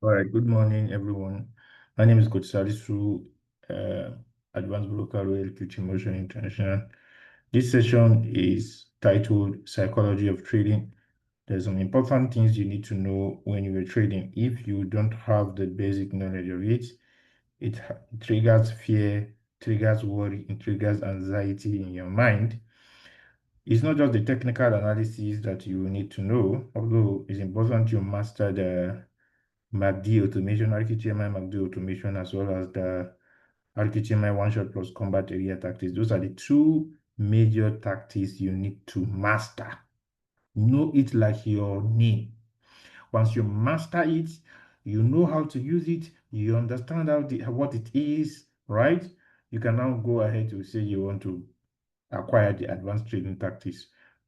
All right, good morning, everyone. My name is Coach Salisu, uh, Advanced Broker Royal QT Motion International. This session is titled Psychology of Trading. There's some important things you need to know when you are trading. If you don't have the basic knowledge of it, it triggers fear, triggers worry, and triggers anxiety in your mind. It's not just the technical analysis that you need to know, although it's important you master the MACD automation, RTTMI MACD automation, as well as the RTTMI one-shot plus combat area tactics. Those are the two major tactics you need to master. Know it like your name. Once you master it, you know how to use it, you understand what it is, right? You can now go ahead to say you want to acquire the advanced trading tactics,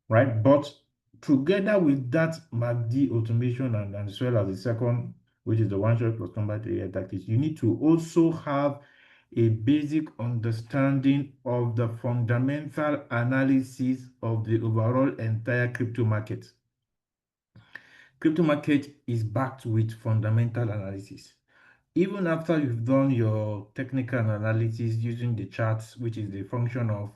right? But together with that MACD automation and as well as the second, which is the one-shot plus combat area tactics, you need to also have a basic understanding of the fundamental analysis of the overall entire crypto market. Crypto market is backed with fundamental analysis. Even after you've done your technical analysis using the charts, which is the function of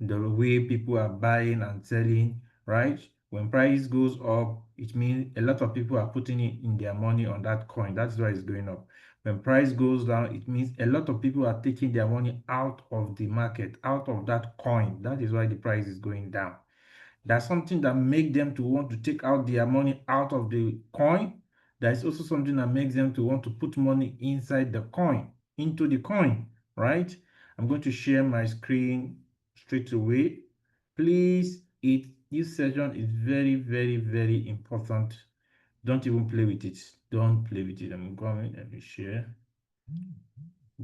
the way people are buying and selling, right? When price goes up, it means a lot of people are putting in their money on that coin. That's why it's going up. When price goes down, it means a lot of people are taking their money out of the market, out of that coin. That is why the price is going down. That's something that makes them to want to take out their money out of the coin. There is also something that makes them to want to put money inside the coin, into the coin, right? I'm going to share my screen straight away. Please, this session is very, very, very important. Don't even play with it. Don't play with it. I'm going, let me share.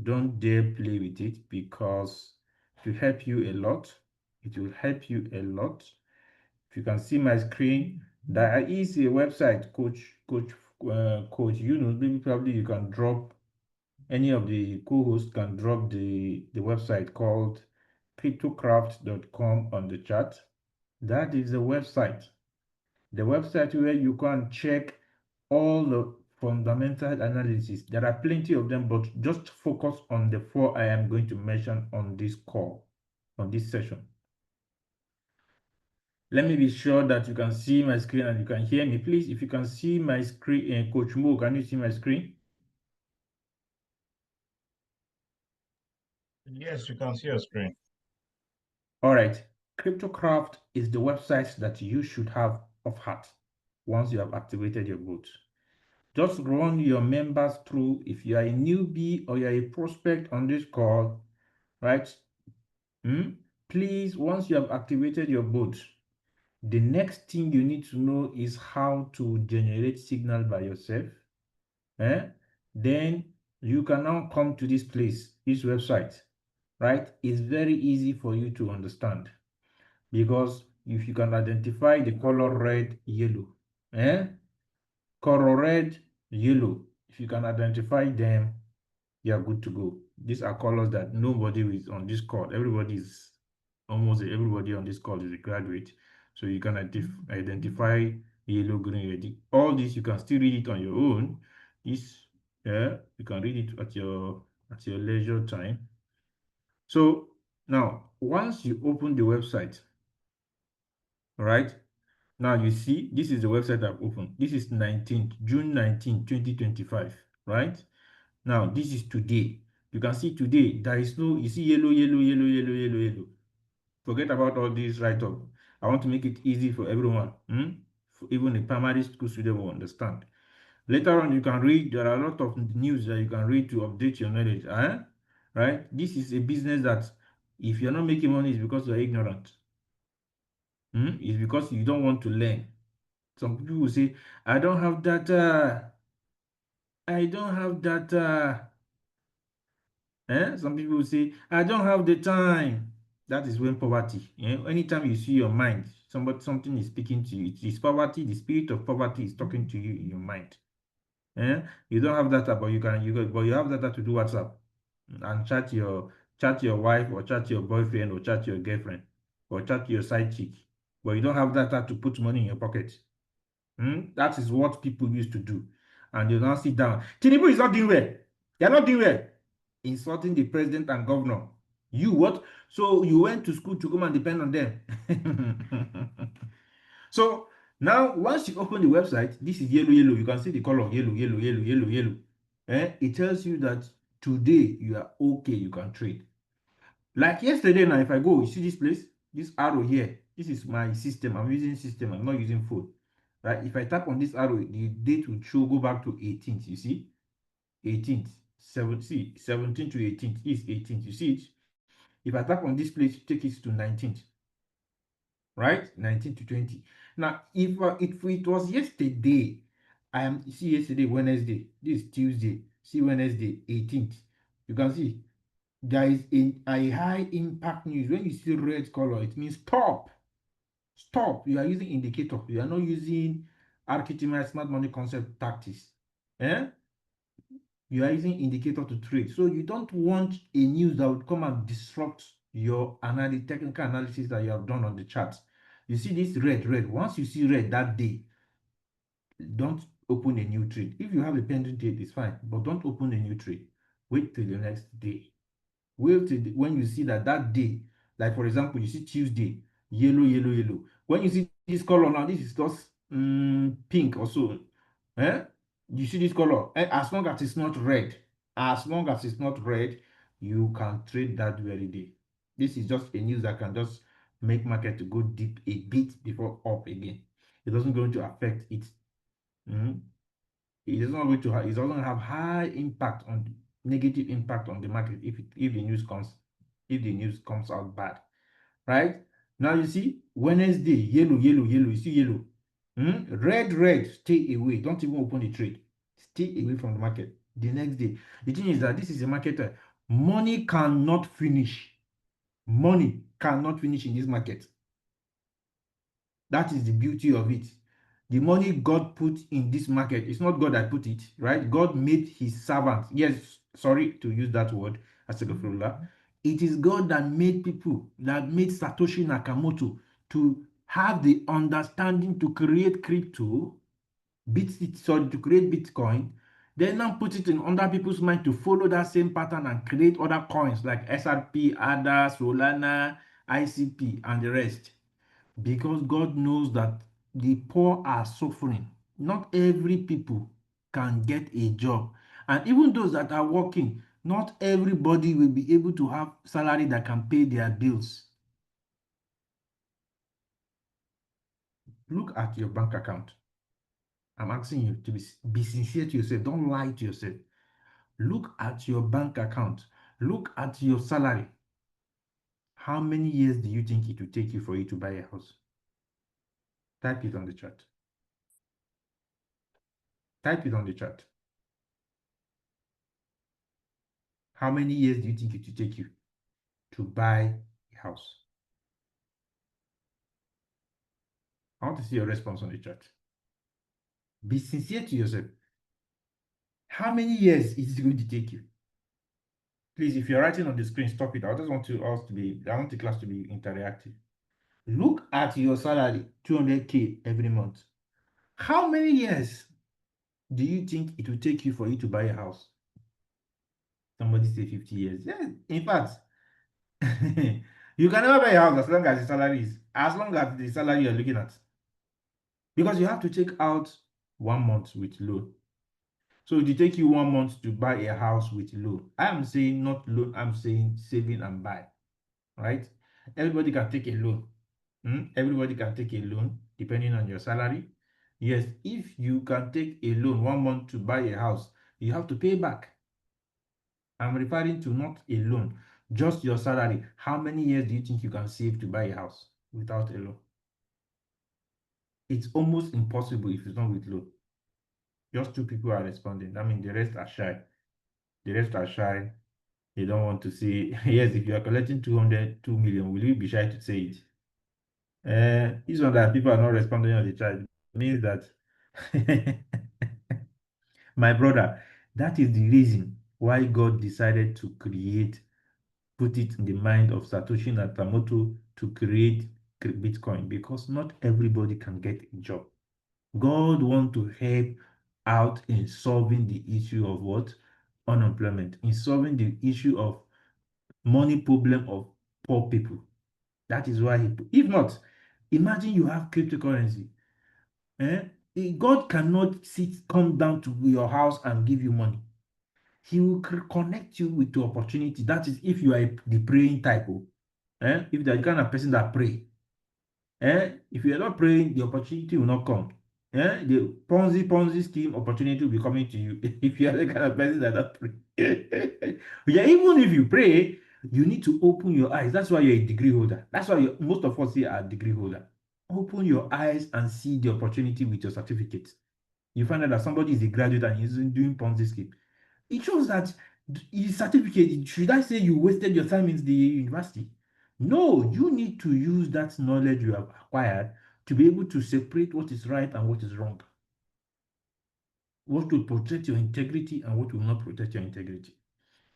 Don't dare play with it because it will help you a lot. It will help you a lot. If you can see my screen, there is a website, Coach Yunus. Maybe probably you can drop, any of the co-hosts can drop the website called cryptocraft.com on the chat. That is the website where you can check all the fundamental analysis. There are plenty of them, but just focus on the 4 I am going to mention on this call, on this session. Let me be sure that you can see my screen and you can hear me. Please, if you can see my screen, Coach Mo, can you see my screen? Yes, you can see your screen. All right. CryptoCraft is the website that you should have of heart once you have activated your bot. Just run your members through. If you are a newbie or you are a prospect on this call, right? Please, once you have activated your bot, the next thing you need to know is how to generate signal by yourself. Then you can now come to this place, this website, right? It's very easy for you to understand because if you can identify the color red, yellow, color red, yellow, if you can identify them, you are good to go. These are colors that nobody is on this call. Almost everybody on this call is a graduate. So you can identify yellow, green, red. All this, you can still read it on your own. This, you can read it at your leisure time. So now, once you open the website, all right, now you see, this is the website I've opened. This is June 19, 2025, right? Now, this is today. You can see today, there is no, you see yellow, yellow, yellow, yellow, yellow, yellow. Forget about all this write-up. I want to make it easy for everyone. For even a primary school student will understand. Later on, you can read, there are a lot of news that you can read to update your knowledge. Right? This is a business that if you're not making money, it's because you're ignorant. It's because you don't want to learn. Some people will say, I don't have data. I don't have data. Some people will say, I don't have the time. That is when poverty. Anytime you see your mind, something is speaking to you. It is poverty. The spirit of poverty is talking to you in your mind. You don't have data, but you have data to do WhatsApp and chat your wife or chat your boyfriend or chat your girlfriend or chat your side chick. But you don't have data to put money in your pocket. That is what people used to do. and you now sit down. Tinubu is not doing well. They are not doing well. Insulting the president and governor. You what? So you went to school to come and depend on them. So now once you open the website, this is yellow, yellow. You can see the color yellow, yellow, yellow, yellow, yellow. It tells you that today you are okay, you can trade. Like yesterday now, if I go, you see this place, this arrow here, this is my system. I'm using system, I'm not using phone. Right? If I tap on this arrow, the date will show go back to 18th. You see? 18th. 17th to 18th is 18th. You see it? If I tap on this place, take it to 19th. Right? 19 to 20. Now, if it was yesterday, see yesterday, Wednesday, this is Tuesday, see Wednesday, 18th. You can see there is a high impact news. When you see red color, it means stop. Stop. You are using indicator. You are not using RKTMI smart money concept tactics. Eh? You are using indicator to trade. So you don't want a news that would come and disrupt your technical analysis that you have done on the chart. You see this red. Once you see red that day, don't open a new trade. If you have a pending trade, it's fine, but don't open a new trade. Wait till the next day. Wait till when you see that day, like for example, you see Tuesday, yellow, yellow, yellow. When you see this color now, this is just pink or so. You see this color, as long as it's not red, you can trade that very day. This is just a news that can just make market to go deep a bit before up again. It doesn't going to affect it. It doesn't have high impact on negative impact on the market if the news comes out bad. Right? Now you see Wednesday, yellow, yellow, yellow. You see yellow. Red, stay away. Don't even open the trade. Stay away from the market. The next day. The thing is that this is a market where money cannot finish. Money cannot finish in this market. That is the beauty of it. The money God put in this market, it's not God that put it, right? God made his servants. Yes, sorry to use that word, Asegafurullah. It is God that made people, that made Satoshi Nakamoto to have the understanding to create crypto, to create Bitcoin, then now put it in other people's mind to follow that same pattern and create other coins like SRP, ADA, Solana, ICP, and the rest. Because God knows that the poor are suffering. Not every people can get a job. And even those that are working, not everybody will be able to have salary that can pay their bills. Look at your bank account. I'm asking you to be sincere to yourself. Don't lie to yourself. Look at your bank account. Look at your salary. How many years do you think it will take you for you to buy a house? Type it on the chat. Type it on the chat. How many years do you think it will take you to buy a house? I want to see your response on the chat. Be sincere to yourself. How many years is it going to take you? Please, if you're writing on the screen, stop it. I just want I want the class to be interactive. Look at your salary, 200K every month. How many years do you think it will take you for you to buy a house? Somebody say 50 years. Yeah, in fact, you can never buy a house as long as the salary is, as long as the salary you're looking at. Because you have to take out 1 month with loan. So it will take you 1 month to buy a house with loan. I am saying not loan, I'm saying saving and buy. Right? Everybody can take a loan. Everybody can take a loan depending on your salary. Yes, if you can take a loan 1 month to buy a house, you have to pay back. I'm referring to not a loan, just your salary. How many years do you think you can save to buy a house without a loan? It's almost impossible if it's not with loan. Just 2 people are responding. I mean, the rest are shy. The rest are shy. They don't want to say, yes, if you are collecting 2 million, will you be shy to say it? This one that people are not responding on the chat means that, my brother, that is the reason why God decided to put it in the mind of Satoshi Nakamoto to create Bitcoin, because not everybody can get a job. God wants to help out in solving the issue of what? Unemployment, in solving the issue of money problem of poor people. That is why if not, imagine you have cryptocurrency. Eh? God cannot come down to your house and give you money. He will connect you with the opportunity. That is if you are the praying type. If you're the kind of person that pray. If you are not praying, the opportunity will not come. The Ponzi scheme opportunity will be coming to you if you are the kind of person that don't pray. Yeah, even if you pray, you need to open your eyes. That's why you're a degree holder. That's why most of us here are degree holder. Open your eyes and see the opportunity with your certificate. You find out that somebody is a graduate and he's doing Ponzi scheme. It shows that his certificate, should I say you wasted your time in the university? No, you need to use that knowledge you have acquired to be able to separate what is right and what is wrong. What will protect your integrity and what will not protect your integrity.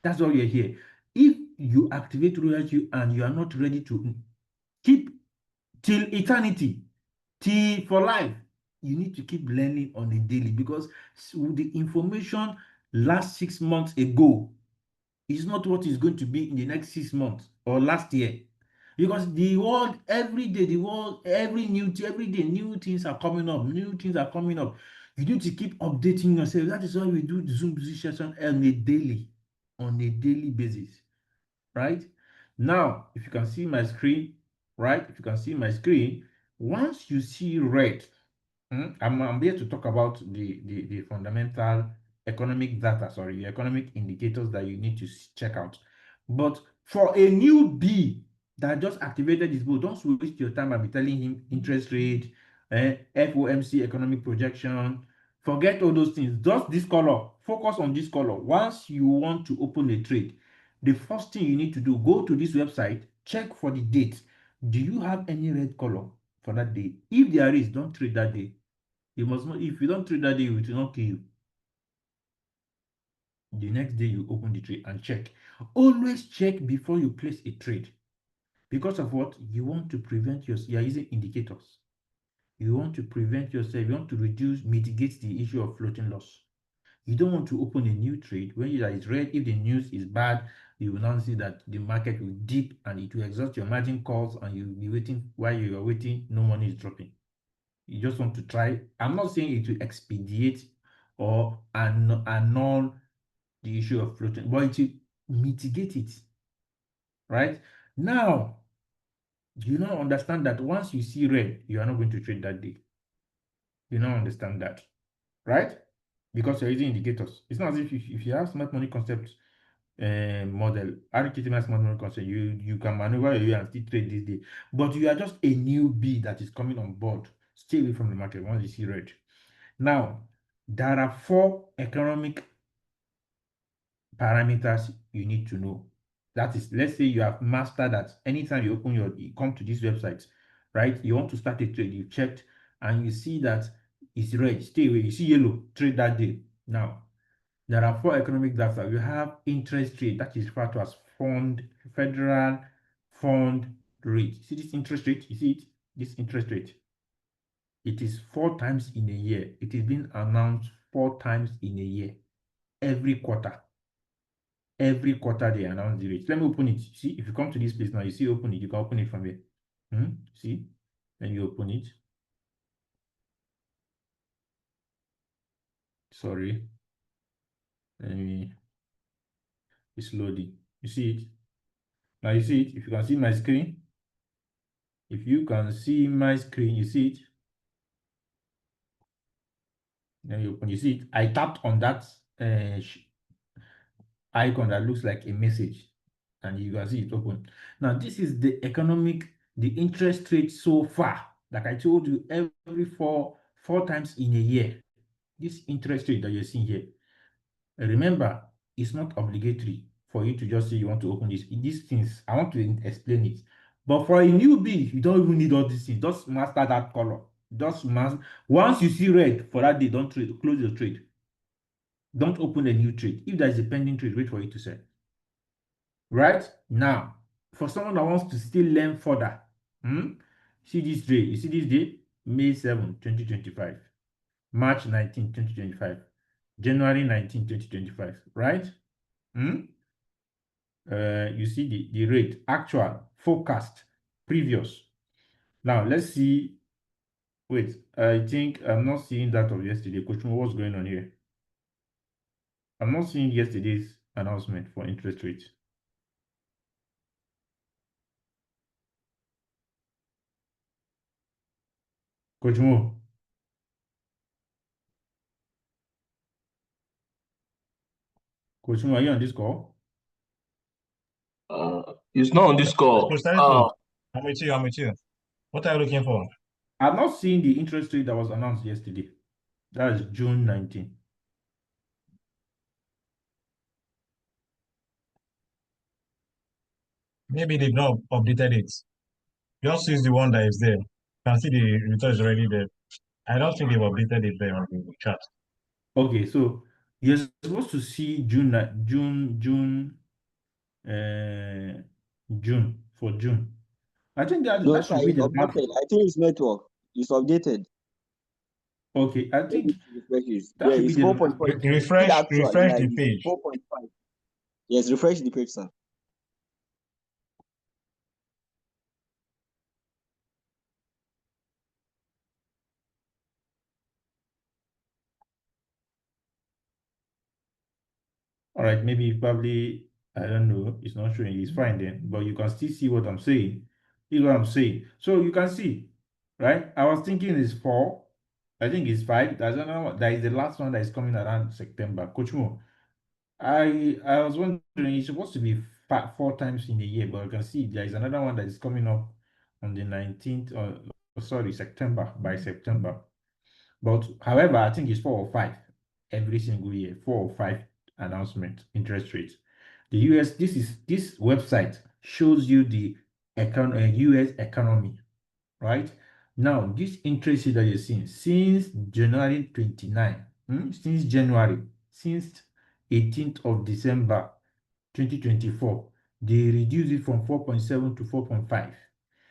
That's why you're here. If you activate royalty and you are not ready to keep till eternity, till for life, you need to keep learning on a daily, because the information last 6 months ago is not what is going to be in the next 6 months or last year. Because the world, every day, the world, every day, new things are coming up, new things are coming up. You need to keep updating yourself. That is why we do the Zoom session on a daily basis, right? Now, if you can see my screen, right? If you can see my screen, once you see red, I'm here to talk about the fundamental economic data, sorry, the economic indicators that you need to check out. But for a newbie that just activated his boat, don't waste your time and be telling him interest rate, FOMC economic projection. Forget all those things. Just this color. Focus on this color. Once you want to open a trade, the first thing you need to do, go to this website, check for the date. Do you have any red color for that day? If there is, don't trade that day. You must not, if you don't trade that day, it will not kill you. The next day you open the trade and check. Always check before you place a trade. Because of what? You want to prevent yourself. You are using indicators. You want to prevent yourself. You want to mitigate the issue of floating loss. You don't want to open a new trade when that is red. If the news is bad, you will now see that the market will dip and it will exhaust your margin calls, and you'll be waiting. While you are waiting, no money is dropping. You just want to try. I'm not saying it will expedite or annul the issue of floating, but it will mitigate it. Right? Now, you now understand that once you see red, you are not going to trade that day. You now understand that. Right? Because you're using indicators. It's not as if you have smart money concept model, architecture smart money concept, you can maneuver your way and still trade this day. But you are just a newbie that is coming on board. Stay away from the market once you see red. Now, there are 4 economic parameters you need to know. That is, let's say you have mastered that. Anytime you come to this website, right? You want to start a trade, you checked and you see that it's red, stay away. You see yellow, trade that day. Now, there are 4 economic data. You have interest rate, that is referred to as federal fund rate. See this interest rate? You see it? This interest rate. It is 4 times in a year. It is being announced 4 times in a year. Every quarter. Every quarter they announce the rate. Let me open it. See, if you come to this place now, you see open it. You can open it from here. See? Then you open it. Sorry. Let me. It's loading. You see it? Now you see it. If you can see my screen. If you can see my screen, you see it. Then you open. You see it. I tapped on that icon that looks like a message, and you can see it open. Now this is the interest rate so far. Like I told you, every four times in a year, this interest rate that you're seeing here. Remember, it's not obligatory for you to just say you want to open these things. I want to explain it. But for a newbie, you don't even need all these things. Just master that color. Once you see red for that day, don't trade. Close your trade. Don't open a new trade. If there is a pending trade, wait for it to sell. Right now, for someone that wants to still learn further, see this day. You see this day, May 7, 2025. March 19, 2025, January 19, 2025, right? You see the rate, actual, forecast, previous. Now, let's see. Wait, I think I'm not seeing that of yesterday. Coach Mo, what's going on here? I'm not seeing yesterday's announcement for interest rate. Coach Mo. Coach Mo, are you on this call? It's not on this call. I'm with you. I'm with you. What are you looking for? I'm not seeing the interest rate that was announced yesterday. That is June 19. Maybe they've not updated it. Just use the one that is there. You can see the return is already there. I don't think they've updated it there on the chat. Okay, so you're supposed to see June for June. I think No, that sir, should be it's the last. updated. I think it's network. It's updated. Okay, I think that Yeah, should be it's the 4.5. Refresh Yeah, the it's page. 4.5. Yes, refresh the page, sir. All right, maybe probably, I don't know, it's not showing, it's fine then, but you can still see what I'm saying. This is what I'm saying. So you can see, right? I was thinking it's 4, I think it's 5. There's another one, that is the last one that is coming around September. Coach Mo, I was wondering, it's supposed to be 4 times in a year, but you can see there is another one that is coming up on the 19th, or sorry, September, by September. But however, I think it's 4 or 5 every single year, 4 or 5 announcement interest rates. The US, this website shows you the US economy, right? Now, this interest rate that you're seeing since January 29, since 18th of December 2024, they reduced it from 4.7 to 4.5.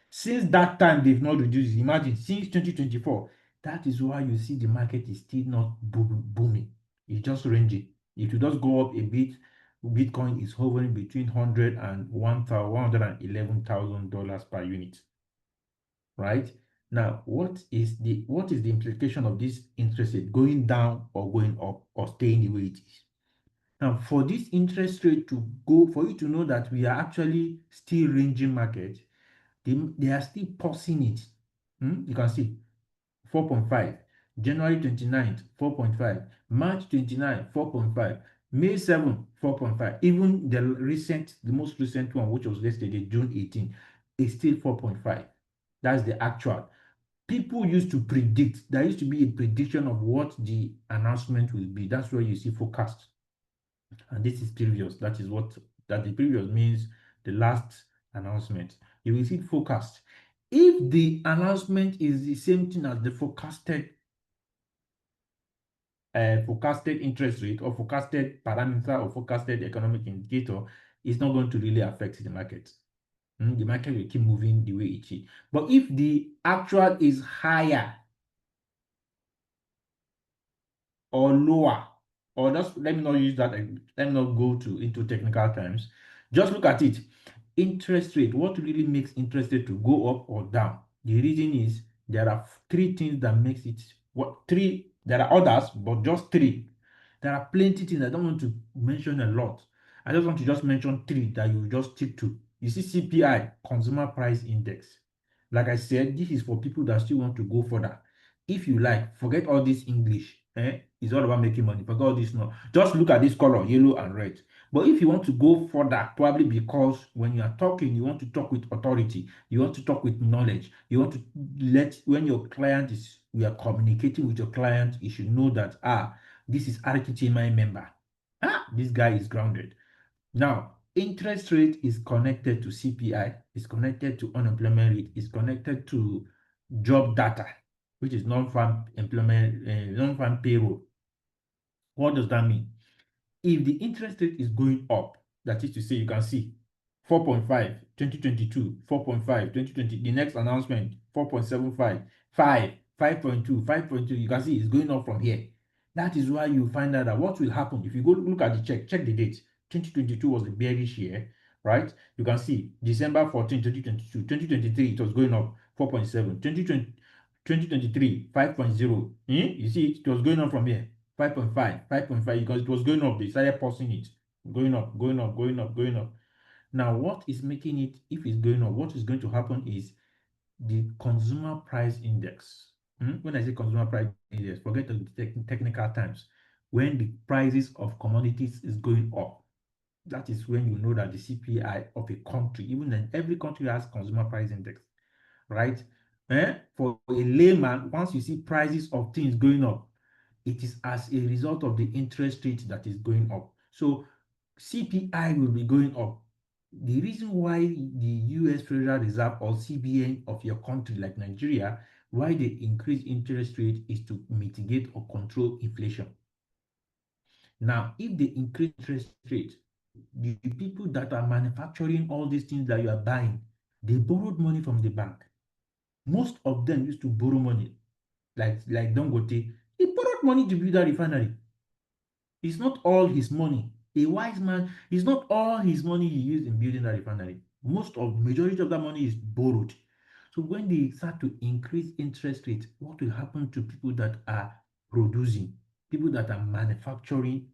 Since that time, they've not reduced it. Imagine, since 2024. That is why you see the market is still not booming. It's just ranging. If you just go up a bit, Bitcoin is hovering between $100 and $111,000 per unit. Right? Now, what is the implication of this interest rate going down or going up or staying the way it is? Now, for this interest rate to go, for you to know that we are actually still ranging market, they are still pausing it. You can see 4.5, January 29th, 4.5, March 29, 4.5, May 7, 4.5. Even the most recent one, which was yesterday, June 18, is still 4.5. That's the actual. People used to predict, there used to be a prediction of what the announcement will be. That's where you see forecast. And this is previous. That is what the previous means, the last announcement. You will see forecast. If the announcement is the same thing as the forecasted interest rate or forecasted parameter or forecasted economic indicator, it's not going to really affect the market. The market will keep moving the way it is. But if the actual is higher or lower, or just let me not use that, let me not go into technical terms. Just look at it. Interest rate, what really makes interest rate to go up or down? The reason is there are 3 things that makes it, there are others, but just 3. There are plenty things. I don't want to mention a lot. I just want to just mention 3 that you just stick to. You see CPI, Consumer Price Index. Like I said, this is for people that still want to go further. If you like, forget all this English. It's all about making money. Forget all this now. Just look at this color, yellow and red. But if you want to go further, probably because when you are talking, you want to talk with authority, you want to talk with knowledge, you want to when your client is, we are communicating with your client, you should know that, this is RTTMI member. This guy is grounded. Now, interest rate is connected to CPI, is connected to unemployment rate, is connected to job data, which is non-farm employment, non-farm payroll. What does that mean? If the interest rate is going up, that is to say, you can see 4.5, 2022, 4.5, 2020, the next announcement, 4.75, 5, 5.2, 5.2. You can see it's going up from here. That is why you find out that what will happen if you go look at the check the date. 2022 was a bearish year, right? You can see December 14, 2022. 2023, it was going up 4.7. 2023, 5.0. You see, it was going up from here. 5.5, 5.5, because it was going up. They started pausing it. Going up, going up, going up, going up. Now, what is making it, if it's going up, what is going to happen is the consumer price index. When I say consumer price index, forget the technical terms. When the prices of commodities is going up, that is when you know that the CPI of a country, even then every country has consumer price index, right? For a layman, once you see prices of things going up, it is as a result of the interest rate that is going up. So CPI will be going up. The reason why the US Federal Reserve or CBN of your country like Nigeria, why they increase interest rate is to mitigate or control inflation. Now, if they increase interest rate, the people that are manufacturing all these things that you are buying, they borrowed money from the bank. Most of them used to borrow money, like Dangote. He borrowed money to build a refinery. It's not all his money. A wise man, it's not all his money he used in building that refinery. Majority of that money is borrowed. So when they start to increase interest rates, what will happen to people that are producing, people that are manufacturing,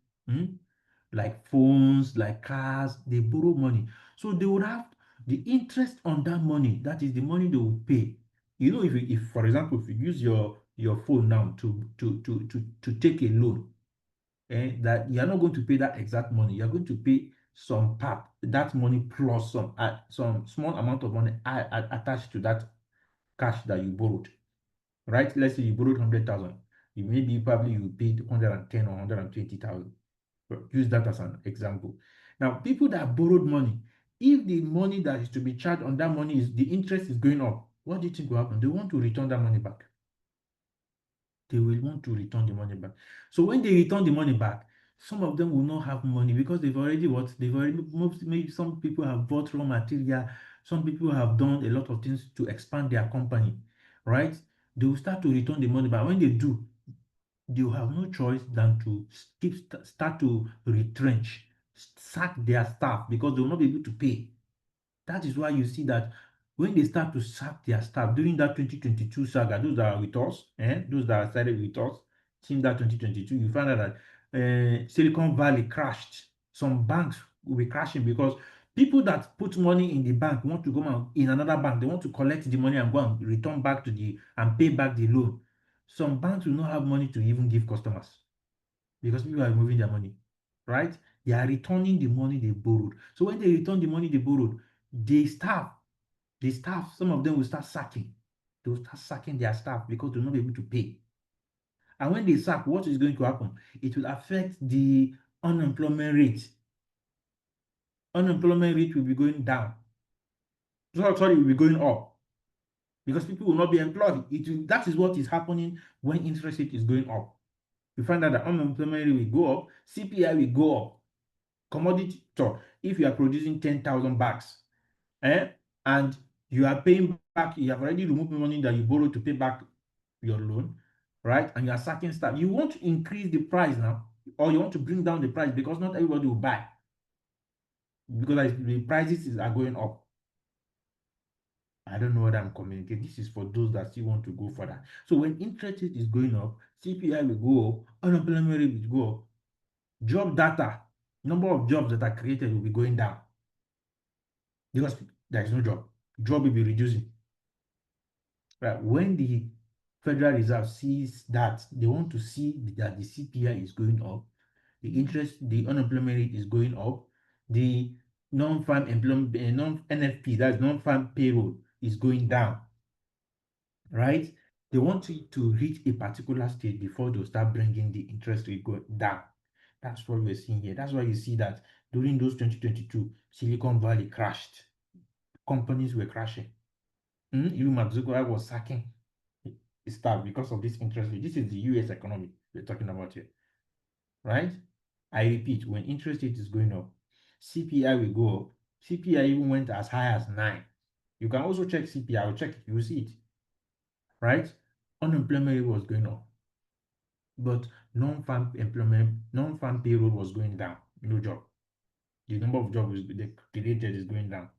like phones, like cars, they borrow money. So they would have the interest on that money. That is the money they will pay. You know, if for example, if you use your phone now to take a loan, that you are not going to pay that exact money. You are going to pay some part, that money plus some small amount of money attached to that cash that you borrowed, right? Let's say you borrowed 100,000. Probably you paid 110 or 120,000. Use that as an example. Now, people that borrowed money, if the money that is to be charged on that money is the interest is going up, what do you think will happen? They want to return that money back. They will want to return the money back. So when they return the money back, some of them will not have money because maybe some people have bought raw material, some people have done a lot of things to expand their company, right? They will start to return the money back. When they do, they will have no choice than to start to retrench, sack their staff because they will not be able to pay. That is why you see that when they start to sack their staff during that 2022 saga, those that are with us, those that started with us, since that 2022, you find out that Silicon Valley crashed. Some banks will be crashing because people that put money in the bank want to go in another bank. They want to collect the money and go and return back and pay back the loan. Some banks will not have money to even give customers because people are removing their money, right? They are returning the money they borrowed. So when they return the money they borrowed, the staff, some of them will start sacking. They will start sacking their staff because they'll not be able to pay. And when they sack, what is going to happen? It will affect the unemployment rate. Unemployment rate will be going down. Sorry, will be going up because people will not be employed. That is what is happening when interest rate is going up. You find out that unemployment rate will go up, CPI will go up. Commodity, so if you are producing 10,000 bags, and you are paying back, you have already removed money that you borrowed to pay back your loan, right? And you are sacking stuff. You want to increase the price now, or you want to bring down the price because not everybody will buy because the prices are going up. I don't know what I'm communicating. This is for those that still want to go further. So when interest rate is going up, CPI will go up, unemployment rate will go up, job data, number of jobs that are created will be going down because there is no job. Job will be reducing. Right? When the Federal Reserve sees that, they want to see that the CPI is going up, the unemployment rate is going up, the non-farm employment, non-NFP, that's non-farm payroll, is going down, right? They want it to reach a particular state before they start bringing the interest rate down. That's what we're seeing here. That's why you see that during those 2022, Silicon Valley crashed. Companies were crashing. Even Mark Zuckerberg was sacking staff because of this interest rate. This is the US economy we're talking about here, right? I repeat, when interest rate is going up, CPI will go up. CPI even went as high as 9. You can also check CPI. I'll check it. You will see it, right? unemployment rate was going up, but non-farm employment, non-farm payroll was going down. No job. The number of jobs they created is going down.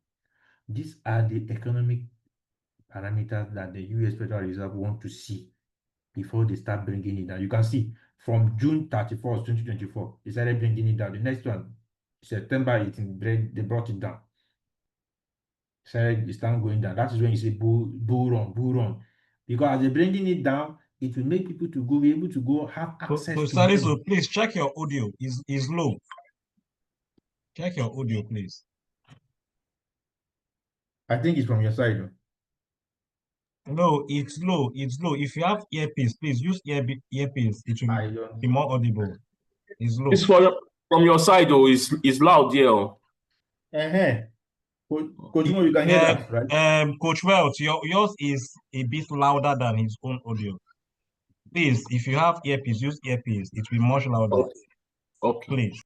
These are the economic parameters that the US Federal Reserve want to see before they start bringing it down. You can see from June 31st, 2024, they started bringing it down. The next one, September 18th, they brought it down. It started going down. That is when you say bull run. Because as they're bringing it down, it will make people to be able to go have access to money. So please check your audio. Is low. Check your audio, please. I think it's from your side. Though. No, it's low. It's low. If you have earpiece, please use earpiece. It will be more audible. It's low. It's from your side, though. It's loud here. Coach Mo, you can hear that, right? Coach Welch, yours is a bit louder than his own audio. Please, if you have earpiece, use earpiece. It will be much louder. Okay. Please.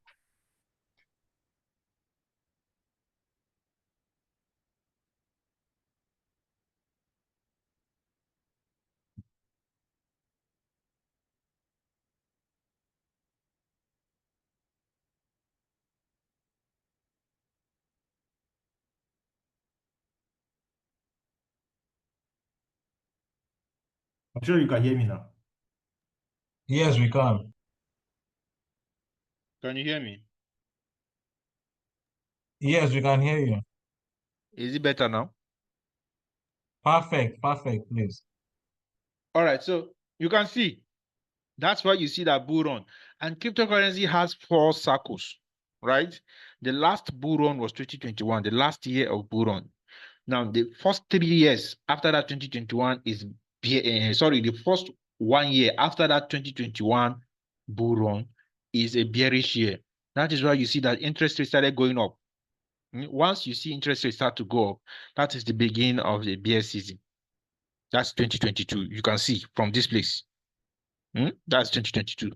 I'm sure you can hear me now. Yes, we can. Can you hear me? Yes, we can hear you. Is it better now? Perfect, please. All right, so you can see that's why you see that bull run. And cryptocurrency has 4 cycles, right? The last bull run was 2021, the last year of bull run. Now, the first 3 years after that 2021 is the first 1 year after that 2021 bull run is a bearish year. That is why you see that interest rates started going up. Once you see interest rates start to go up, that is the beginning of the bear season. That's 2022. You can see from this place. That's 2022.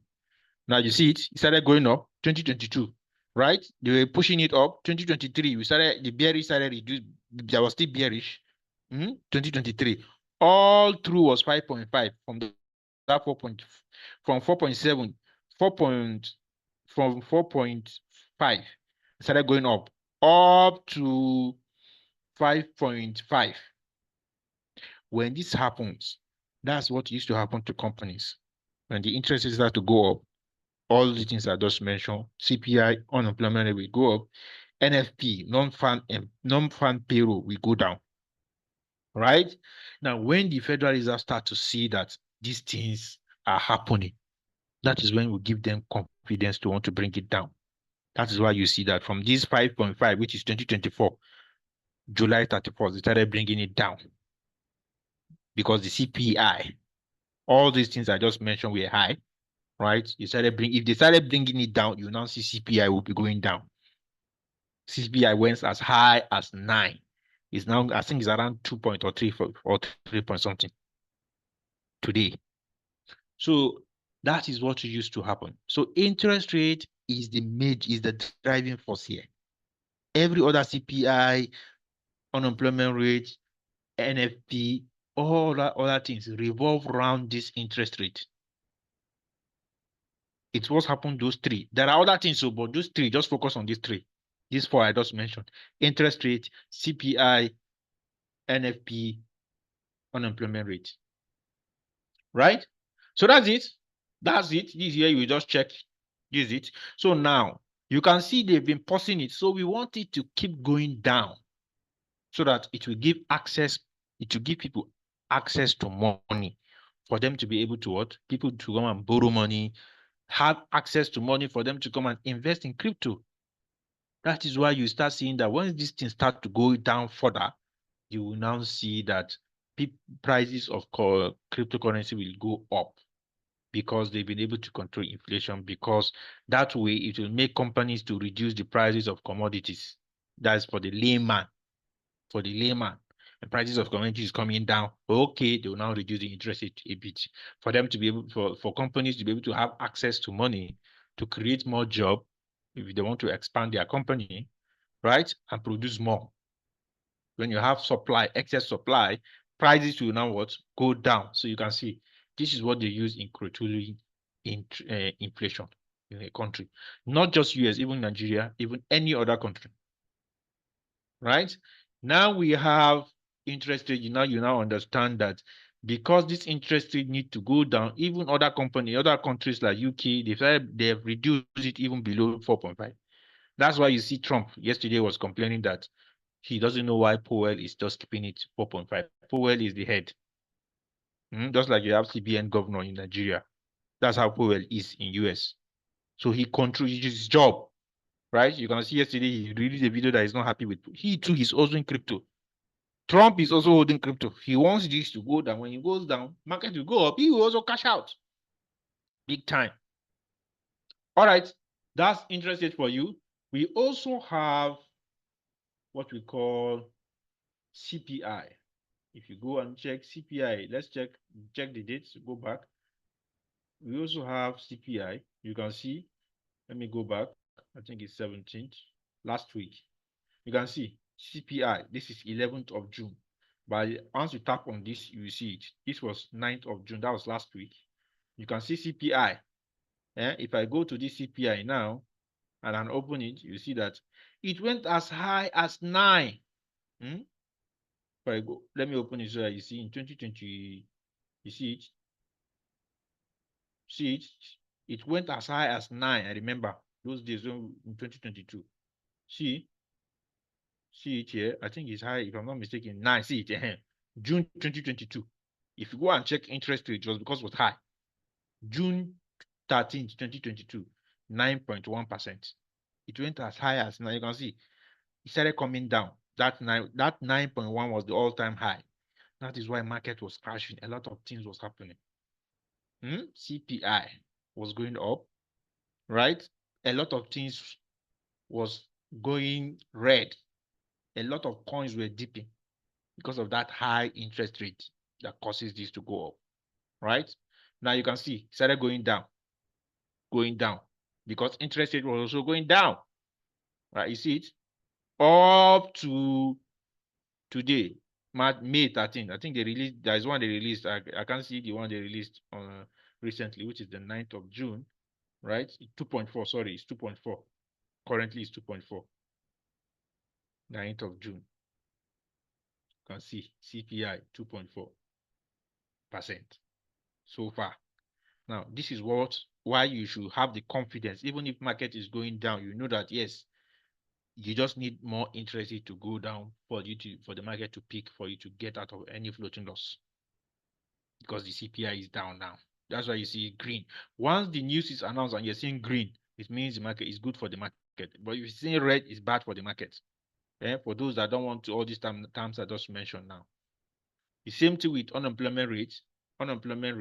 Now you see it started going up 2022, right? They were pushing it up 2023. The bearish started reduced. There was still bearish. 2023. All through was 5.5 from that 4 point, from 4.7, from 4.5. It started going up to 5.5. When this happens, that's what used to happen to companies. When the interest rates start to go up, all the things I just mentioned, CPI, unemployment rate will go up, NFP, non-farm payroll will go down. Right? Now, when the Federal Reserve start to see that these things are happening, that is when we give them confidence to want to bring it down. That is why you see that from this 5.5, which is 2024, July 31st, they started bringing it down. Because the CPI, all these things I just mentioned were high, right? If they started bringing it down, you now see CPI will be going down. CPI went as high as 9. It's now, I think it's around 2 point or 3 or 3 point something today. So that is what used to happen. So interest rate is the driving force here. Every other CPI, unemployment rate, NFP, all that other things revolve around this interest rate. It's what's happened those 3. There are other things, but those 3, just focus on these 3. These 4 I just mentioned. Interest rate, CPI, NFP, unemployment rate. Right? So that's it. That's it. This here you just check. This is it. So now you can see they've been pausing it. So we want it to keep going down so that it will give people access to money for them to be able to what? People to come and borrow money, have access to money for them to come and invest in crypto. That is why you start seeing that when these things start to go down further, you will now see that prices of cryptocurrency will go up because they've been able to control inflation, because that way it will make companies to reduce the prices of commodities. That's for the layman. For the layman, the prices of commodities coming down. Okay, they will now reduce the interest rate a bit for them to be able for companies to be able to have access to money to create more jobs if they want to expand their company, right, and produce more. When you have supply, excess supply, prices will now what? Go down. So you can see This is what they use in controlling inflation in a country, not just US, even Nigeria, even any other country. Right? Now we have interest rate. You now understand that because this interest rate need to go down, even other countries like UK, they have reduced it even below 4.5. That's why you see Trump yesterday was complaining that he doesn't know why Powell is just keeping it 4.5. Powell is the head. Just like you have CBN governor in Nigeria. That's how Powell is in US. So he controls his job, right? You can see yesterday he released a video that he's not happy with. He too is also in crypto. Trump is also holding crypto. He wants this to go down. When it goes down, market will go up. He will also cash out. Big time. All right. That's interest rate for you. We also have what we call CPI. If you go and check CPI, let's check the dates, go back. We also have CPI. You can see, let me go back. I think it's 17th, last week. You can see CPI. This is 11th of June. But once you tap on this, you will see it. This was 9th of June. That was last week. You can see CPI. If I go to this CPI now and I open it, you see that it went as high as 9. If I go, let me open it so that you see in 2020, you see it. See it? It went as high as 9. I remember those days in 2022. See it here. I think it's high, if I'm not mistaken. 9. See it. June 2022. If you go and check interest rate, just because it was high. June 13th, 2022, 9.1%. It went as high as 9. You can see it started coming down. That 9.1 was the all-time high. That is why market was crashing. A lot of things was happening. CPI was going up, right? A lot of things was going red. A lot of coins were dipping because of that high interest rate that causes this to go up, right? Now you can see it started going down because interest rate was also going down, right? You see it up to today, May 13th. I think they released, there's one they released. I can't see the one they released recently, which is the 9th of June, right? 2.4, sorry, it's 2.4. Currently it's 2.4. 9th of June. You can see CPI 2.4% so far. Now, this is why you should have the confidence, even if market is going down, you know that yes, you just need more interest rate to go down for the market to peak, for you to get out of any floating loss, because the CPI is down now. That's why you see green. Once the news is announced and you're seeing green, it means the market is good for the market. But if you're seeing red, it's bad for the market. For those that don't want to, all these terms I just mentioned now. The same thing with unemployment rate. Unemployment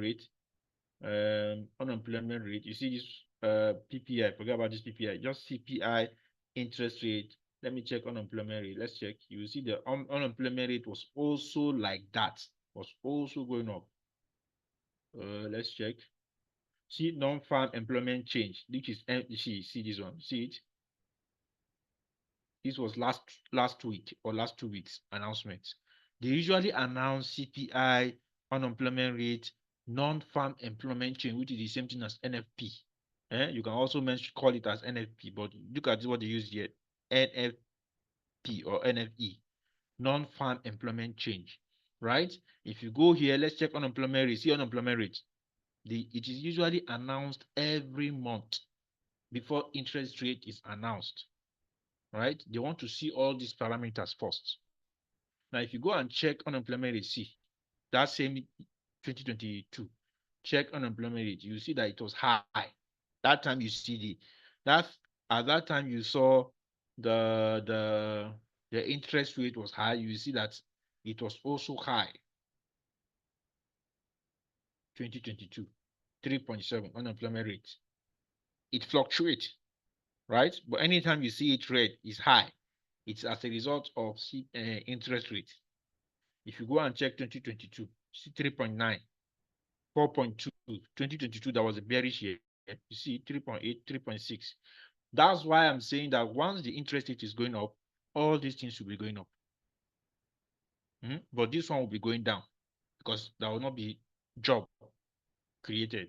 rate. You see this PPI. Forget about this PPI. Just CPI, interest rate. Let me check unemployment rate. Let's check. You see the unemployment rate was also like that. Was also going up. Let's check. See non-farm employment change. Which is see this one. See it. This was last week or last 2 weeks announcement. They usually announce CPI, unemployment rate, non-farm employment change, which is the same thing as NFP. You can also call it as NFP, but look at what they use here. NFP or NFE, non-farm employment change, right? If you go here, let's check unemployment rate. See unemployment rate. It is usually announced every month before interest rate is announced. Right? They want to see all these parameters first. Now, if you go and check unemployment rate, see that same 2022, check unemployment rate, you see that it was high. That time you see at that time you saw the interest rate was high. You see that it was also high. 2022, 3.7 unemployment rate. It fluctuates. Right? But anytime you see it red, it's high. It's as a result of interest rate. If you go and check 2022, see 3.9, 4.2, 2022, that was a bearish year. You see 3.8, 3.6. That's why I'm saying that once the interest rate is going up, all these things will be going up. But this one will be going down because there will not be job. created.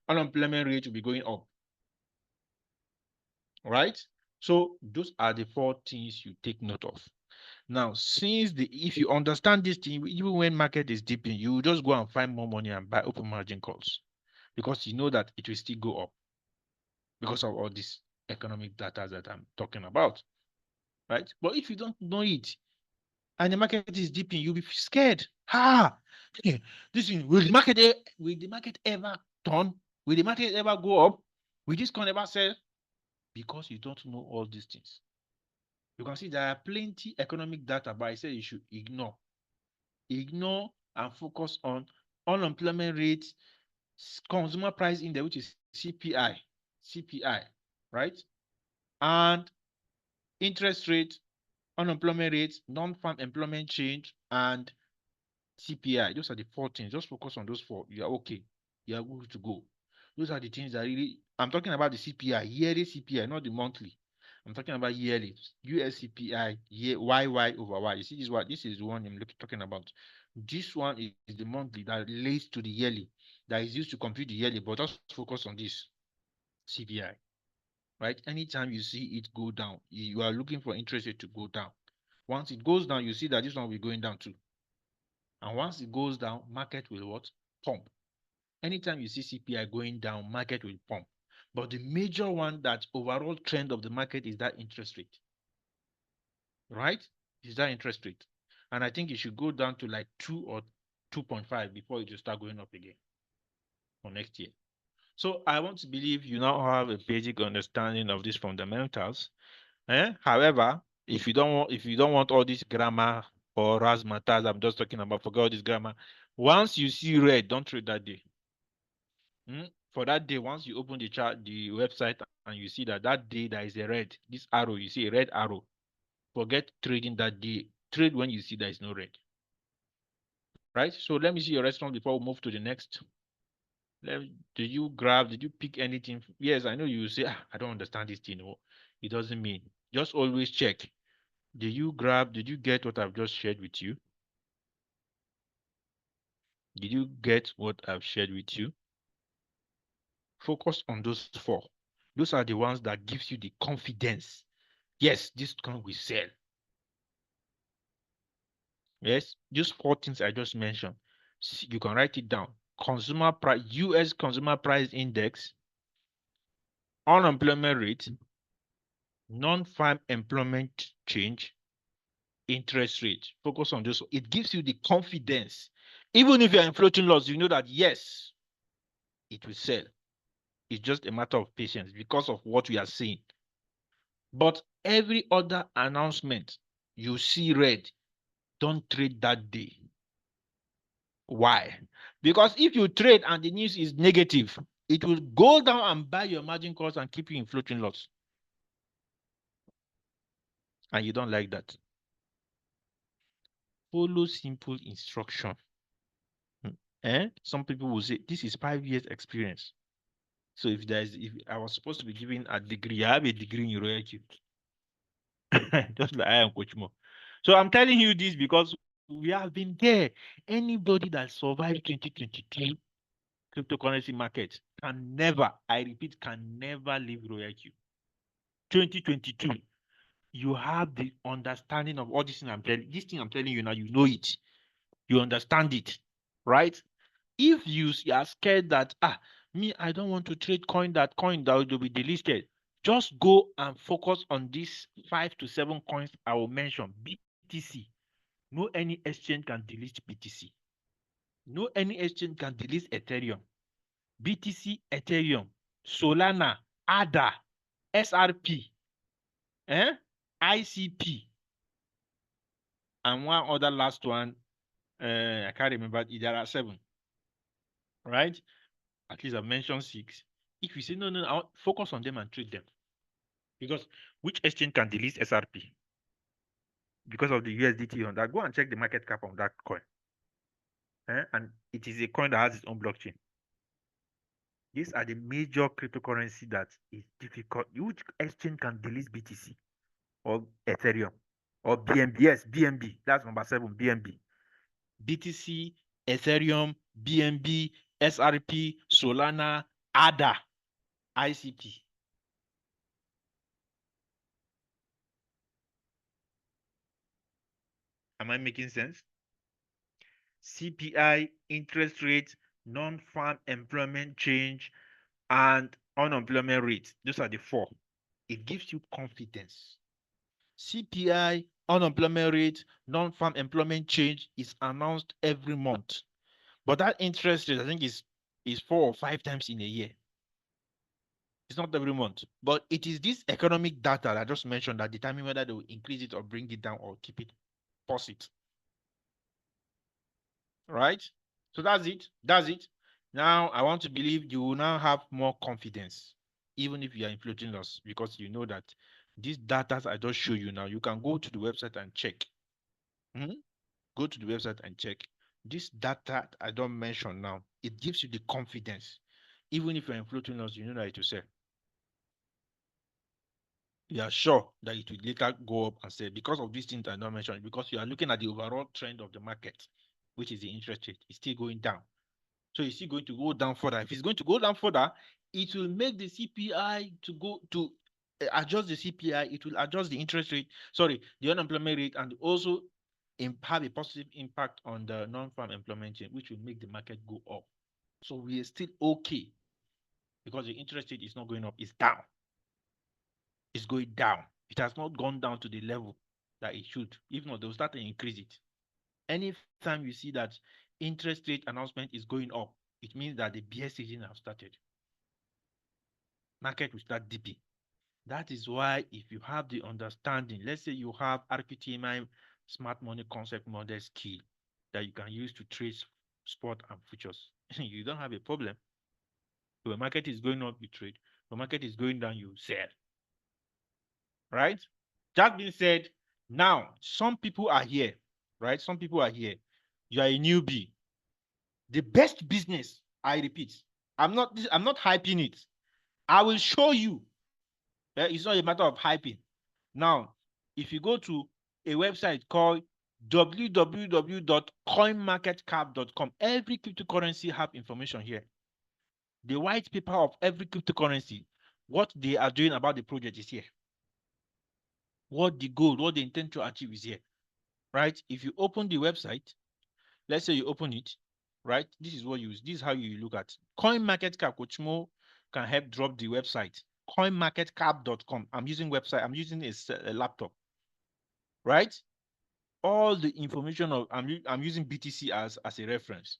Unemployment rate will be going up. Right? So those are the 4 things you take note of. Now, if you understand this thing, even when market is dipping, you will just go and find more money and buy open margin calls because you know that it will still go up because of all this economic data that I'm talking about, right? But if you don't know it and the market is dipping, you'll be scared. This thing, will the market ever turn? Will the market ever go up? Will this coin ever sell? Because you don't know all these things. You can see there are plenty economic data, but I say you should ignore. Ignore and focus on unemployment rate, consumer price index, which is CPI, right? And interest rate, unemployment rate, non-farm employment change, and CPI. Those are the 4 things. Just focus on those 4. You are okay. You are good to go. Those are the things that really, I'm talking about the CPI, yearly CPI, not the monthly. I'm talking about yearly. US CPI, YY over Y. You see this is the one I'm talking about. This one is the monthly that relates to the yearly, that is used to compute the yearly, but just focus on this CPI, right? Anytime you see it go down, you are looking for interest rate to go down. Once it goes down, you see that this one will be going down too. And once it goes down, market will what? Pump. Anytime you see CPI going down, market will pump. But the major one, that overall trend of the market, is that interest rate. Right? Is that interest rate. And I think it should go down to like 2 or 2.5 before it will start going up again for next year. So I want to believe you now have a basic understanding of these fundamentals. However, if you don't want all this grammar or razzmatazz I'm just talking about, forget all this grammar. Once you see red, don't trade that day. For that day, once you open the chart, the website, and you see that day there is a red, this arrow, you see a red arrow, forget trading that day. Trade when you see there is no red. Right? So let me see your response before we move to the next. Did you pick anything? Yes, I know you say, I don't understand this thing. No, it doesn't mean. Just always check. Did you get what I've just shared with you? Did you get what I've shared with you? Focus on those 4. Those are the ones that gives you the confidence. Yes, this coin will sell. Yes, these 4 things I just mentioned. You can write it down. Consumer price, US consumer price index, unemployment rate, non-farm employment change, interest rate. Focus on this. It gives you the confidence. Even if you're in floating loss, you know that yes, it will sell. It's just a matter of patience because of what we are seeing. But every other announcement you see red, don't trade that day. Why? Because if you trade and the news is negative, it will go down and buy your margin calls and keep you in floating loss. And you don't like that. Follow simple instruction. Some people will say, this is 5 years experience. So if I was supposed to be given a degree, I have a degree in royalty. Just like I am Coach Mo. So I'm telling you this because we have been there. Anybody that survived 2023 cryptocurrency market can never, I repeat, can never leave royalty. 2022, you have the understanding of all this thing I'm telling you now, you know it. You understand it, right? If you are scared that, I don't want to trade coin that will be delisted, just go and focus on these 5 to 7 coins I will mention. BTC. No any exchange can delist BTC. No any exchange can delist Ethereum. BTC, Ethereum, Solana, ADA, SRP, ICP, and one other last one. I can't remember. There are 7, right? At least I've mentioned 6. If you say no, I'll focus on them and trade them. Because which exchange can delist SRP? Because of the USDT on that. Go and check the market cap on that coin. And it is a coin that has its own blockchain. These are the major cryptocurrency that is difficult. Which exchange can delist BTC or Ethereum or BNB? Yes, BNB. That's number 7, BNB. BTC, Ethereum, BNB, SRP, Solana, ADA, ICP. Am I making sense? CPI, interest rate, non-farm employment change, and unemployment rate. Those are the four. It gives you confidence. CPI, unemployment rate, non-farm employment change is announced every month. But that interest rate, I think, is 4 or 5 times in a year. It's not every month. But it is this economic data that I just mentioned that determine whether they will increase it or bring it down or keep it, pause it. Right? So that's it. That's it. Now, I want to believe you will now have more confidence, even if you are in floating loss, because you know that these data I just show you now, you can go to the website and check. Go to the website and check. This data I don't mention now, it gives you the confidence. Even if you're in floating loss, you know that it will sell. You are sure that it will later go up and sell because of these things I don't mention, because you are looking at the overall trend of the market, which is the interest rate. It's still going down. So it's still going to go down further. If it's going to go down further, it will make the CPI to go to adjust the CPI. It will adjust the interest rate, sorry, the unemployment rate, and also have a positive impact on the non-farm employment rate, which will make the market go up. So we are still okay because the interest rate is not going up, it's down. It's going down. It has not gone down to the level that it should. If not, they'll start to increase it. Anytime you see that interest rate announcement is going up, it means that the bear season has started. Market will start dipping. That is why if you have the understanding, let's say you have RQTMI smart money concept model skill that you can use to trade spot and futures, you don't have a problem. If the market is going up, you trade. If the market is going down, you sell. Right? That being said, now some people are here, right? Some people are here. You are a newbie. The best business, I repeat, I'm not hyping it. I will show you. It's not a matter of hyping. Now, if you go to a website called www.coinmarketcap.com, every cryptocurrency have information here. The white paper of every cryptocurrency, what they are doing about the project is here. What the goal, what they intend to achieve is here. Right? If you open the website, let's say you open it, right? This is what you use. This is how you look at CoinMarketCap. Coach Mo can help drop the website. CoinMarketCap.com. I'm using website. I'm using a laptop. Right? All the information of I'm using BTC as a reference.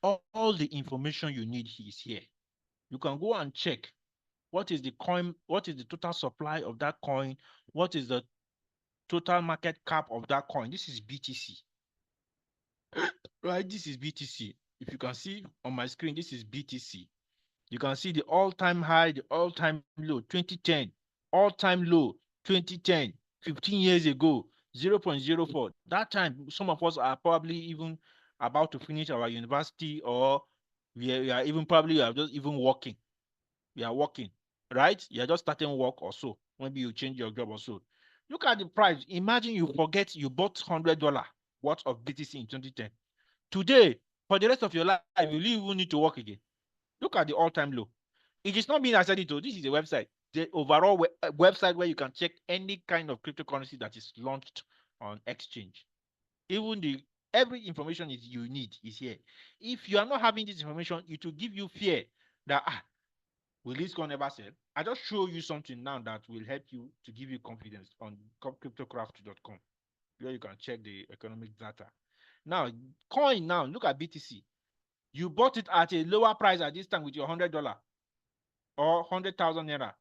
All the information you need is here. You can go and check what is the coin, what is the total supply of that coin, what is the total market cap of that coin. This is BTC. Right, this is BTC. If you can see on my screen, this is BTC. You can see the all-time high, the all-time low, 2010, all-time low, 2010, 15 years ago, 0.04. That time, some of us are probably even about to finish our university, or we are even probably just even working. We are working, right? You are just starting work or so. Maybe you change your job or so. Look at the price. Imagine you forget you bought $100 worth of BTC in 2010. Today, for the rest of your life, you even need to work again. Look at the all-time low. It is not being said it. This is a website, the overall website where you can check any kind of cryptocurrency that is launched on exchange. Even every information you need is here. If you are not having this information, it will give you fear that will this coin never sell? I just show you something now that will help you to give you confidence on cryptocraft.com, where you can check the economic data. Now, coin now, look at BTC. You bought it at a lower price at this time with your $100 or 100,000 naira.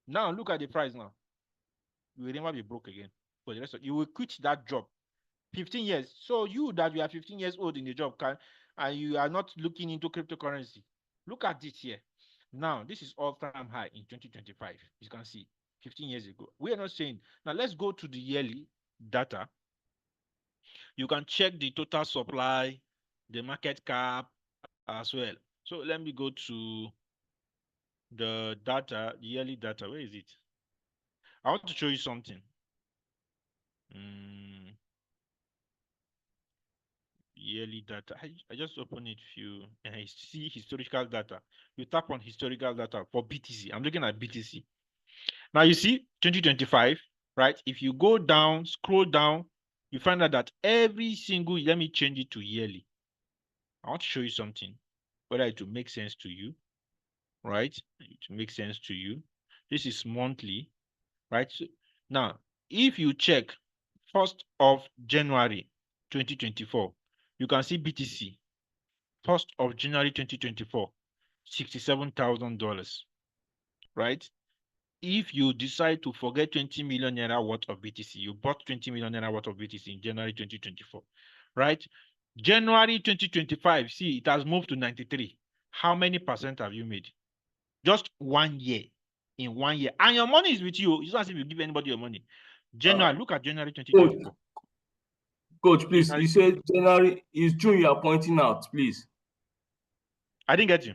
Now, look at the price now. You will never be broke again. For the rest of you will quit that job. 15 years. So you that you are 15 years old in the job and you are not looking into cryptocurrency. Look at this here. Now, this is all-time high in 2025. You can see 15 years ago. We are not saying. Now, let's go to the yearly data. You can check the total supply, the market cap as well. So let me go to the data, the yearly data. Where is it? I want to show you something. yearly data. I just open it few and I see historical data. You tap on historical data for BTC. I'm looking at BTC. Now you see 2025, right? If you go down, scroll down, you find out that every single, let me change it to yearly. I want to show you something, whether it will make sense to you, right? It will make sense to you. This is monthly, right? So now, if you check 1st of January 2024, you can see BTC, 1st of January 2024, $67,000, right? If you decide to forget 20 million naira worth of BTC, you bought 20 million naira worth of BTC in January 2024, right? January 2025, see, it has moved to 93. How many percent have you made? Just 1 year. In 1 year. And your money is with you. It's not as if you give anybody your money. January, look at January 2024. Coach, please, January- you said January is June you are pointing out, please. I didn't get you.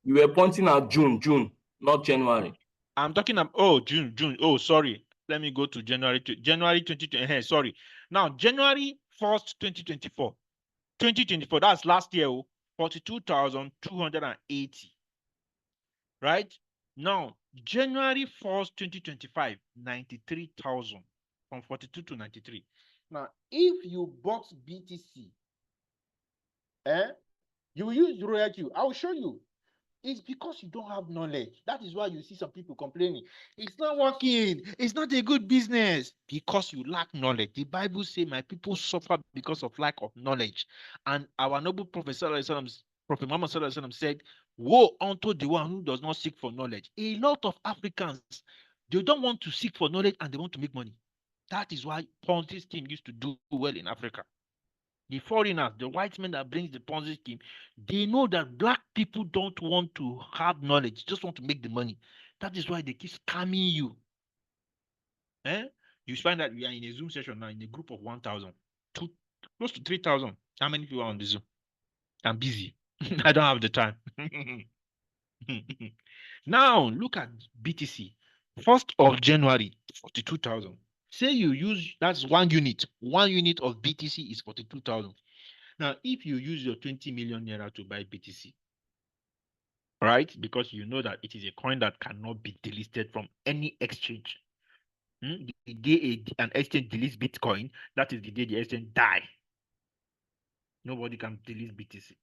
You were pointing out June, not January. I'm talking about, June. Oh, sorry. Let me go to January 2020. Sorry. Now, January 1st, 2024. 2024, that's last year, 42,280. Right? Now, January 1st, 2025, 93,000 from 42 to 93. Now, if you bought BTC, you will use Royal Q. I will show you. It's because you don't have knowledge. That is why you see some people complaining. It's not working. It's not a good business. Because you lack knowledge. The Bible says, my people suffer because of lack of knowledge. And our noble Prophet Prophet Muhammad said, woe unto the one who does not seek for knowledge. A lot of Africans, they don't want to seek for knowledge and they want to make money. That is why Ponzi scheme used to do well in Africa. The foreigners, the white men that brings the Ponzi scheme, they know that black people don't want to have knowledge, just want to make the money. That is why they keep scamming you. You find that we are in a Zoom session now in a group of 1,000, close to 3,000. How many people are on the Zoom? I'm busy. I don't have the time. Now, look at BTC. 1st of January, 42,000. Say you use, that's 1 unit. 1 unit of BTC is 42,000. Now, if you use your 20 million naira to buy BTC, right? Because you know that it is a coin that cannot be delisted from any exchange. The day an exchange deletes Bitcoin, that is the day the exchange die. Nobody can delete BTC.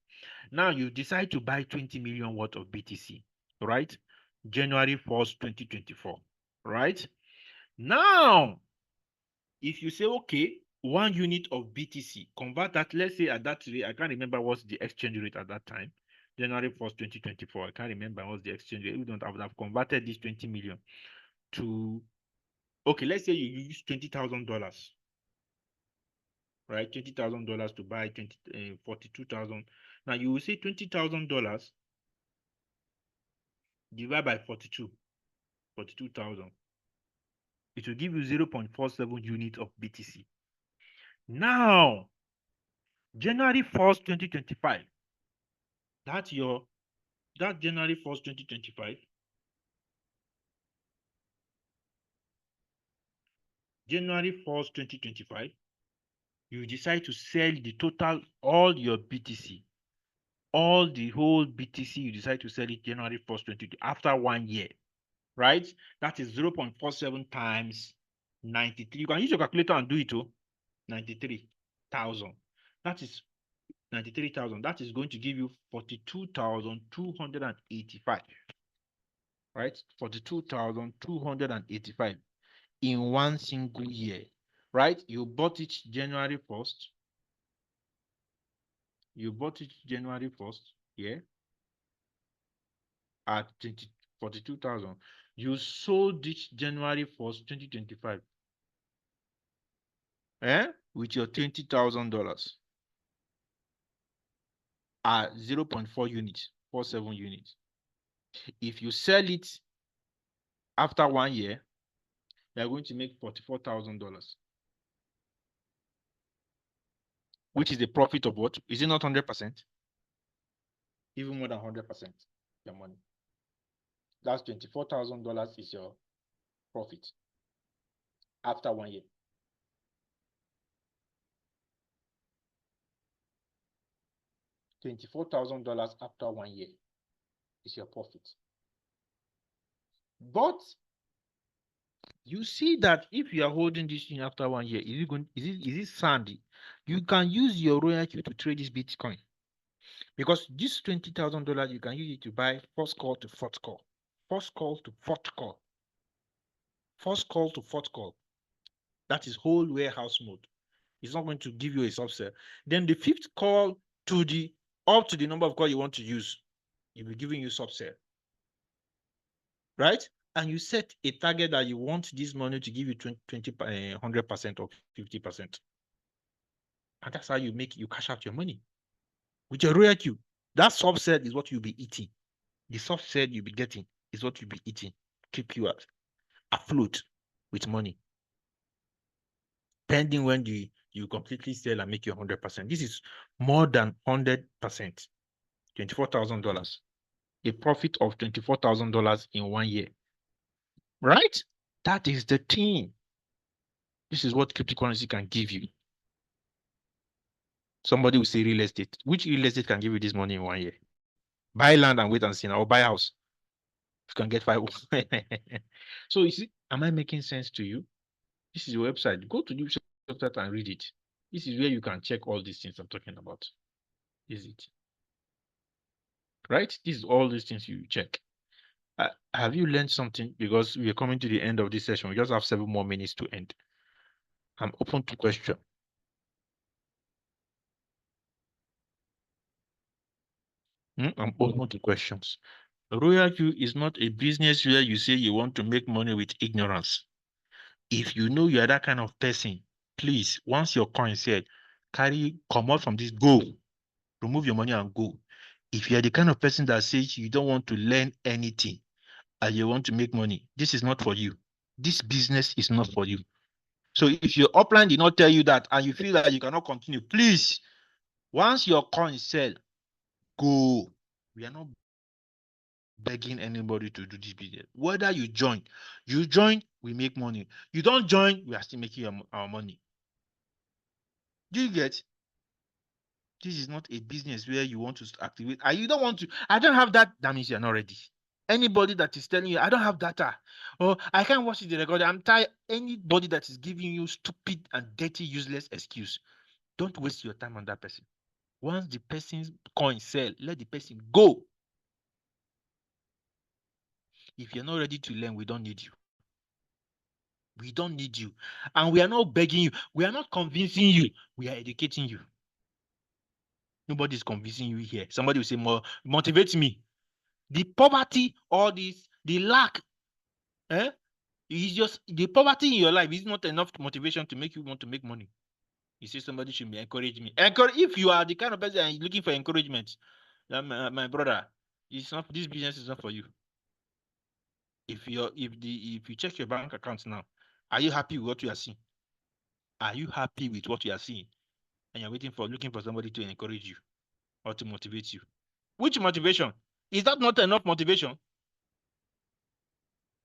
Now you decide to buy 20 million worth of BTC, right? January 1st, 2024, right? Now, if you say, okay, 1 unit of BTC, convert that, let's say at that rate, I can't remember what's the exchange rate at that time, January 1st, 2024, I can't remember what's the exchange rate. We don't have converted this 20 million to, okay, let's say you use $20,000, right? $20,000 to buy 42,000. Now you will say $20,000 divided by 42,000. It will give you 0.47 units of BTC. Now, January 1st, 2025, that January 1st, 2025, January 1st, 2025, you decide to sell the total, all your BTC, all the whole BTC, you decide to sell it January 1st, 2020, after 1 year, right? That is 0.47 times 93. You can use your calculator and do it too. 93,000. That is 93,000. That is going to give you 42,285. Right? 42,285 in 1 single year. Right? You bought it January 1st. You bought it January 1st, yeah, at 42,000. You sold it January 1st, 2025. With your $20,000 at 0.4 units, 47 units. If you sell it after 1 year, you're going to make $44,000. Which is the profit of what? Is it not 100%? Even more than 100% your money. That's $24,000 is your profit after 1 year. $24,000 after 1 year is your profit. But you see that if you are holding this thing after 1 year, is it sandy? You can use your royalty to trade this Bitcoin. Because this $20,000, you can use it to buy first call to fourth call. First call to fourth call. First call to fourth call. That is whole warehouse mode. It's not going to give you a subset. Then the fifth call to the up to the number of calls you want to use, it will be giving you subset. Right? And you set a target that you want this money to give you 100% or 50%. And that's how you cash out your money. With your royalty, that subset is what you'll be eating. The subset you'll be getting is what you'll be eating. Keep you afloat with money. Pending when you completely sell and make your 100%. This is more than 100%. $24,000. A profit of $24,000 in 1 year. Right? That is the thing. This is what cryptocurrency can give you. Somebody will say real estate. Which real estate can give you this money in 1 year? Buy land and wait and see, or buy a house. You can get 5. So you see, am I making sense to you? This is your website. Go to the website and read it. This is where you can check all these things I'm talking about. Is it? Right? This is all these things you check. Have you learned something? Because we are coming to the end of this session. We just have 7 more minutes to end. I'm open to question. I'm open to questions. Royalty is not a business where you say you want to make money with ignorance. If you know you are that kind of person, please, once your coin said, come out from this, go. Remove your money and go. If you are the kind of person that says you don't want to learn anything and you want to make money, this is not for you. This business is not for you. So if your upline did not tell you that and you feel that you cannot continue, please, once your coin sell, go. We are not begging anybody to do this business. Whether you join, we make money. You don't join, we are still making our money. Do you get? This is not a business where you want to activate. You don't want to. I don't have that. That means you're not ready. Anybody that is telling you, I don't have data, or I can't watch the record, I'm tired. Anybody that is giving you stupid and dirty, useless excuse, don't waste your time on that person. Once the person's coin sell, let the person go. If you're not ready to learn, we don't need you. We don't need you. And we are not begging you. We are not convincing you. We are educating you. Nobody is convincing you here. Somebody will say, motivate me. The poverty, all this, the lack, is just the poverty in your life is not enough motivation to make you want to make money. You say somebody should be encouraging me. If you are the kind of person and looking for encouragement, my brother, it's not, this business is not for you. If you check your bank account now, are you happy with what you are seeing? Are you happy with what you are seeing? And you're looking for somebody to encourage you or to motivate you. Which motivation? Is that not enough motivation?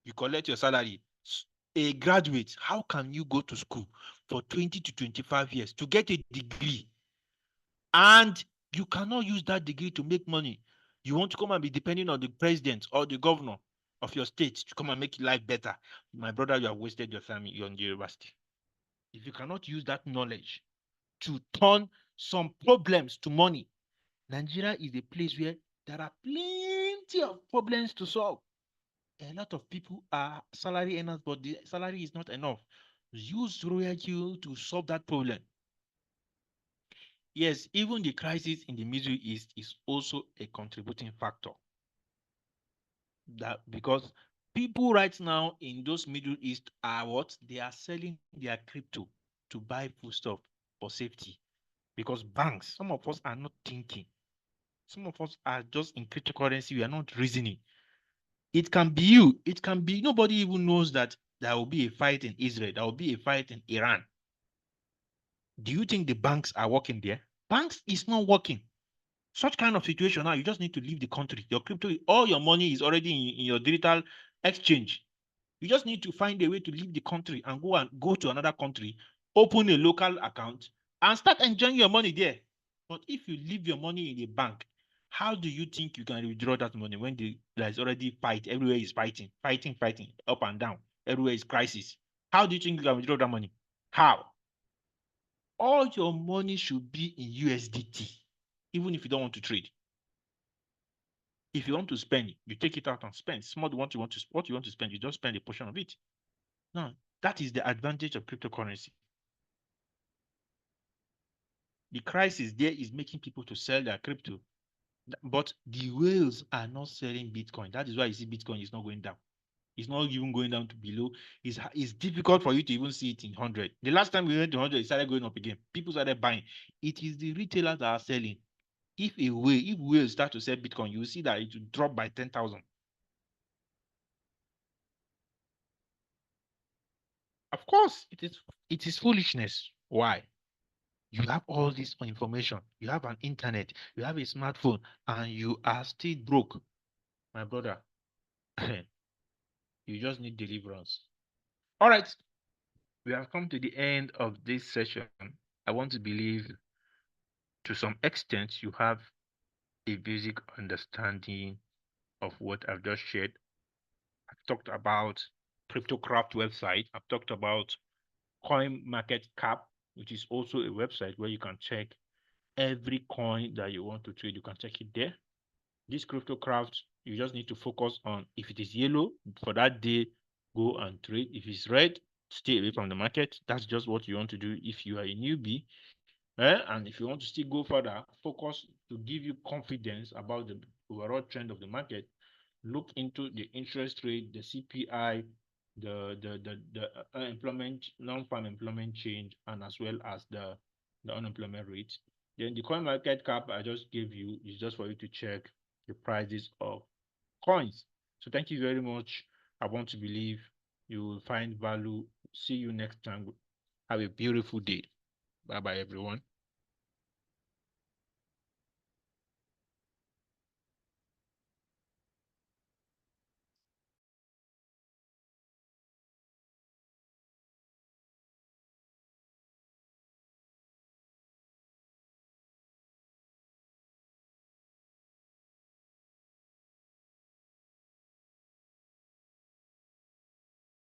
You collect your salary. A graduate, how can you go to school for 20 to 25 years to get a degree and you cannot use that degree to make money? You want to come and be depending on the president or the governor of your state to come and make your life better. My brother, you have wasted your time in the university. If you cannot use that knowledge to turn some problems to money, Nigeria is a place where there are plenty of problems to solve. A lot of people are salary earners, but the salary is not enough. Use royalty to solve that problem. Yes, even the crisis in the Middle East is also a contributing factor. That because people right now in those Middle East are what? They are selling their crypto to buy food stuff for safety. Because banks, some of us are not thinking. Some of us are just in cryptocurrency. We are not reasoning. It can be you. It can be nobody even knows that there will be a fight in Israel. There will be a fight in Iran. Do you think the banks are working there? Banks is not working. Such kind of situation now, you just need to leave the country. Your crypto, all your money is already in your digital exchange. You just need to find a way to leave the country and go to another country, open a local account, and start enjoying your money there. But if you leave your money in a bank, how do you think you can withdraw that money when there's already fight? Everywhere is fighting, up and down. Everywhere is crisis. How do you think you can withdraw that money? How? All your money should be in USDT, even if you don't want to trade. If you want to spend, you take it out and spend. Small what you want to spend, you just spend a portion of it. No, that is the advantage of cryptocurrency. The crisis there is making people to sell their crypto, but the whales are not selling Bitcoin. That is why you see Bitcoin is not going down. It's not even going down to below. It's difficult for you to even see it in 100. The last time we went to 100, it started going up again. People started buying. It is the retailers that are selling. If whales start to sell Bitcoin, you will see that it will drop by 10,000. Of course, it is foolishness. Why? You have all this information. You have an internet. You have a smartphone, and you are still broke, my brother. You just need deliverance. All right. We have come to the end of this session. I want to believe to some extent you have a basic understanding of what I've just shared. I've talked about CryptoCraft website. I've talked about CoinMarketCap, which is also a website where you can check every coin that you want to trade. You can check it there. This CryptoCraft, you just need to focus on if it is yellow for that day, go and trade. If it's red, stay away from the market. That's just what you want to do if you are a newbie. And if you want to still go further, focus to give you confidence about the overall trend of the market. Look into the interest rate, the CPI, the unemployment, non-farm employment change, and as well as the unemployment rate. Then the coin market cap I just gave you is just for you to check the prices of coins. So thank you very much. I want to believe you will find value. See you next time. Have a beautiful day. Bye bye, everyone.